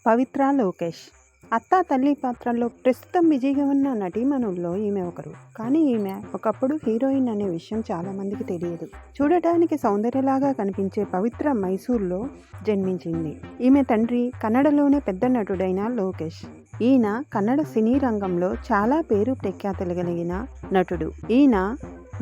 పవిత్ర లోకేష్. అత్త తల్లి పాత్రల్లో ప్రస్తుతం బిజీగా ఉన్న నటీమణుల్లో ఈమె ఒకరు. కానీ ఈమె ఒకప్పుడు హీరోయిన్ అనే విషయం చాలామందికి తెలియదు. చూడటానికి సౌందర్యలాగా కనిపించే పవిత్ర మైసూర్లో జన్మించింది. ఈమె తండ్రి కన్నడలోనే పెద్ద నటుడైన లోకేష్. ఈయన కన్నడ సినీ రంగంలో చాలా పేరు ప్రఖ్యాతులు కలిగిన నటుడు. ఈయన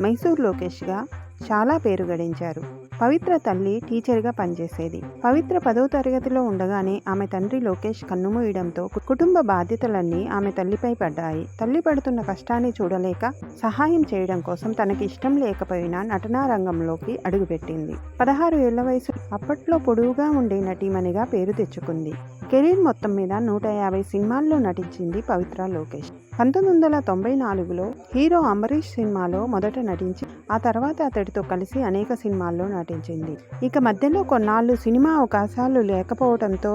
మైసూర్ లోకేష్గా చాలా పేరు గడించారు. పవిత్ర తల్లి టీచర్గా పనిచేసేది. పవిత్ర 10వ తరగతిలో ఉండగానే ఆమె తండ్రి లోకేష్ కన్నుమూయడంతో కుటుంబ బాధ్యతలన్నీ ఆమె తల్లిపై పడ్డాయి. తల్లి పడుతున్న కష్టాన్ని చూడలేక సహాయం చేయడం కోసం తనకి ఇష్టం లేకపోయినా నటనా రంగంలోకి అడుగుపెట్టింది. 16 ఏళ్ల వయసు. అప్పట్లో పొడవుగా ఉండే నటీమణిగా పేరు తెచ్చుకుంది. కెరీర్ మొత్తం మీద 150 సినిమాల్లో నటించింది పవిత్ర లోకేష్. 1994లో హీరో అంబరీష్ సినిమాలో మొదట నటించి ఆ తర్వాత అతడితో కలిసి అనేక సినిమాల్లో నటించింది. ఇక మధ్యలో కొన్నాళ్ళు సినిమా అవకాశాలు లేకపోవడంతో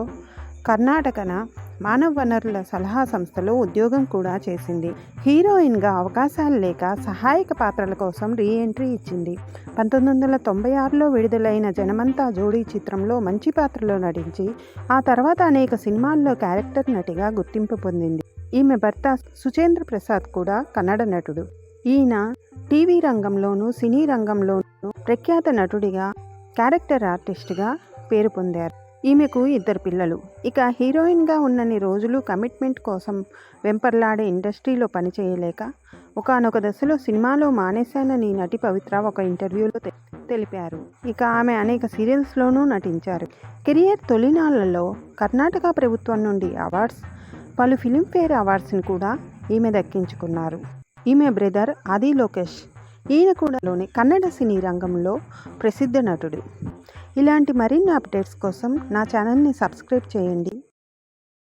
కర్ణాటకన మానవ వనరుల సలహా సంస్థలో ఉద్యోగం కూడా చేసింది. హీరోయిన్గా అవకాశాలు లేక సహాయక పాత్రల కోసం రీఎంట్రీ ఇచ్చింది. 1996లో విడుదలైన జనమంతా జోడీ చిత్రంలో మంచి పాత్రలో నటించి ఆ తర్వాత అనేక సినిమాల్లో క్యారెక్టర్ నటిగా గుర్తింపు పొందింది. ఈమె భర్త సుచేంద్ర ప్రసాద్ కూడా కన్నడ నటుడు. ఈయన టీవీ రంగంలోనూ సినీ రంగంలోనూ ప్రఖ్యాత నటుడిగా క్యారెక్టర్ ఆర్టిస్ట్గా పేరు పొందారు. ఈమెకు 2 పిల్లలు. ఇక హీరోయిన్గా ఉన్నన్ని రోజులు కమిట్మెంట్ కోసం వెంపర్లాడే ఇండస్ట్రీలో పనిచేయలేక ఒకానొక దశలో సినిమాలో మానేశానని నటి పవిత్ర ఒక ఇంటర్వ్యూలో తెలిపారు. ఇక ఆమె అనేక సీరియల్స్లోనూ నటించారు. కెరియర్ తొలినాళ్లలో కర్ణాటక ప్రభుత్వం నుండి అవార్డ్స్, పలు ఫిలింఫేర్ అవార్డ్స్ని కూడా ఈమె దక్కించుకున్నారు. ఈమె బ్రదర్ ఆది లోకేష్. ఈయన కూడా కన్నడ సినీ రంగంలో ప్రసిద్ధ నటుడు. ఇలాంటి మరిన్ని అప్డేట్స్ కోసం నా ఛానల్ని సబ్స్క్రైబ్ చేయండి.